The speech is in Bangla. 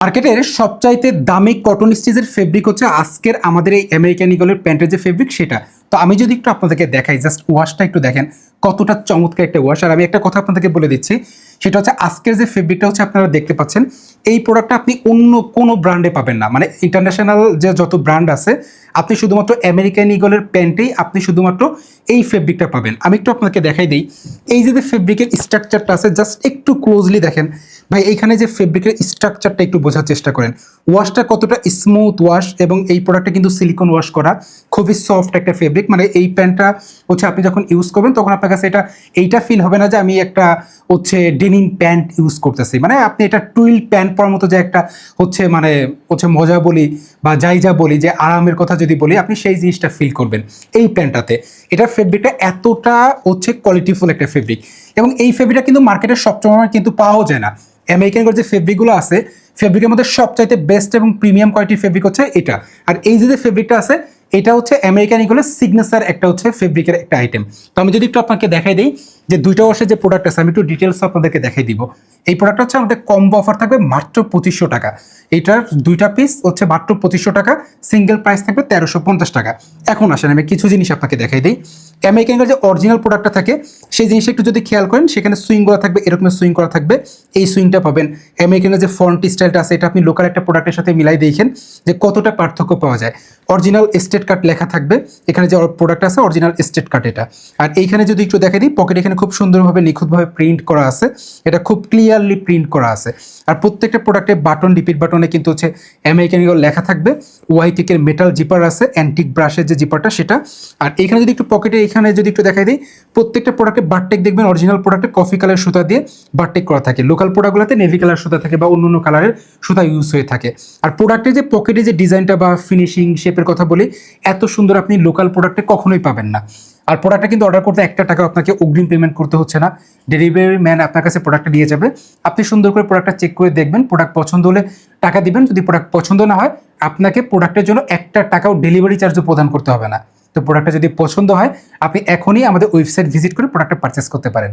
মার্কেটের সবচাইতে দামি কটন স্টিচের ফেব্রিক হচ্ছে আজকের আমাদের এই আমেরিকান ইগলের প্যান্টের যে ফেব্রিক সেটা। তো আমি যদি একটু আপনাদেরকে দেখাই, জাস্ট ওয়াশটা একটু দেখেন কতটা চমৎকার একটা ওয়াশ। আর আমি একটা কথা আপনাদেরকে বলে দিচ্ছি, সেটা হচ্ছে আজকের যে ফেব্রিকটা হচ্ছে আপনারা দেখতে পাচ্ছেন, এই প্রোডাক্টটা আপনি অন্য কোনো ব্র্যান্ডে পাবেন না। মানে ইন্টারন্যাশনাল যে যত ব্র্যান্ড আছে, আপনি শুধুমাত্র আমেরিকান ইগলের প্যান্টেই আপনি শুধুমাত্র এই ফেব্রিকটা পাবেন। আমি একটু আপনাকে দেখাই দিই, এই যে ফেব্রিকের স্ট্রাকচারটা আছে, জাস্ট একটু ক্লোজলি দেখেন ভাই। এইখানে যে ফেব্রিকের স্ট্রাকচারটা একটু বোঝার চেষ্টা করেন, ওয়াশটা কতটা স্মুথ ওয়াশ, এবং এই প্রোডাক্টটা কিন্তু সিলিকন ওয়াশ করা, খুবই সফট একটা ফেব্রিক। মানে এই প্যান্টটা হচ্ছে আপনি যখন ইউজ করবেন তখন আপনার কাছে এইটা ফিল হবে না যে আমি একটা হচ্ছে ডেনিম প্যান্ট ইউজ করতেছি। মানে আপনি এটা টুইল প্যান্ট পরার মতো যে একটা হচ্ছে মজা বলি বা যাই যা বলি, যে আরামের কথা যদি বলি, আপনি সেই জিনিসটা ফিল করবেন এই প্যান্টটাতে। এটার ফেব্রিকটা এতটা হচ্ছে কোয়ালিটিফুল একটা ফেব্রিক, এবং এই ফেব্রিকটা কিন্তু মার্কেটে সবসময় কিন্তু পাওয়াও যায় না। আমেরিকান যে ফেব্রিকগুলো আছে, ফেব্রিকের মধ্যে সবচাইতে বেস্ট এবং প্রিমিয়াম কোয়ালিটির ফেব্রিক হচ্ছে এটা। আর এই যে ফেব্রিকটা আছে, এটা হচ্ছে আমেরিকান ইগলের সিগনেচার একটা হচ্ছে ফেব্রিকের একটা আইটেম। তো আমি যদি একটু আপনাকে দেখাই দিই যে দুইটা ওয়াশের যে প্রোডাক্ট আছে, আমি একটু ডিটেলস আপনাদেরকে দেখাই দিব। এই প্রোডাক্টটা হচ্ছে আমাদের কম্বো অফার থাকবে মাত্র 2500 টাকা। এইটার দুইটা পিস হচ্ছে মাত্র 2500 টাকা, সিঙ্গেল প্রাইস থাকবে 1350 টাকা। এখন আসেন আমি কিছু জিনিস আপনাকে দেখাই দিই। আমেরিকান ইগলের যে অরিজিনাল প্রোডাক্টটা থাকে, সেই জিনিসটা একটু যদি খেয়াল করেন, সেখানে সুইং করা থাকবে, এরকম সুইং করা থাকবে, এই সুইংটা পাবেন। আমেরিকানের যে ফন্ট স্টাইলটা আছে, এটা আপনি লোকাল একটা প্রোডাক্টের সাথে মিলাই দেখেন যে কতটা পার্থক্য পাওয়া যায়। অরিজিনাল স্টেট কাট লেখা থাকবে, এখানে যে প্রোডাক্ট আছে অরিজিনাল স্টেট কাট এটা। আর এইখানে যদি একটু দেখাই দিই, পকেট এখানে খুব সুন্দরভাবে নিখুঁতভাবে প্রিন্ট করা আছে, এটা খুব ক্লিয়ারলি প্রিন্ট করা আছে। আর প্রত্যেকটা প্রোডাক্টের বাটন, রিপিট বাটনে কিন্তু হচ্ছে আমেরিকান ইগল লেখা থাকবে। ওয়াইটিকের মেটাল জিপার আছে, অ্যান্টিক ব্রাশের যে জিপারটা সেটা। আর এখানে যদি একটু পকেটে এখানে যদি একটু দেখাই দিই, প্রত্যেকটা প্রোডাক্টে বারটেক দেখবেন, অরিজিনাল প্রোডাক্টে কফি কালার সুতা দিয়ে বারটেক করা থাকে, লোকাল প্রোডাক্টগুলোতে নেভি কালার সুতা থাকে বা অন্য অন্য কালারের সুতা ইউজ হয়ে থাকে। আর প্রোডাক্টের যে পকেটে যে ডিজাইনটা বা ফিনিশিং শেপের কথা বলি, এত সুন্দর আপনি লোকাল প্রোডাক্টে কখনোই পাবেন না। আর প্রোডাক্টটা কিন্তু অর্ডার করতে 1 টাকা আপনাকে অগ্রিম পেমেন্ট করতে হচ্ছে না। ডেলিভারি ম্যান আপনার কাছে প্রোডাক্টটা নিয়ে যাবে, আপনি সুন্দর করে প্রোডাক্টটা চেক করে দেখবেন, প্রোডাক্ট পছন্দ হলে টাকা দিবেন, যদি প্রোডাক্ট পছন্দ না হয় আপনাকে প্রোডাক্টের জন্য 1 টাকাও ডেলিভারি চার্জও প্রদান করতে হবে না। তো প্রোডাক্টটা যদি পছন্দ হয়, আপনি এখনই আমাদের ওয়েবসাইট ভিজিট করে প্রোডাক্টটা পারচেস করতে পারেন।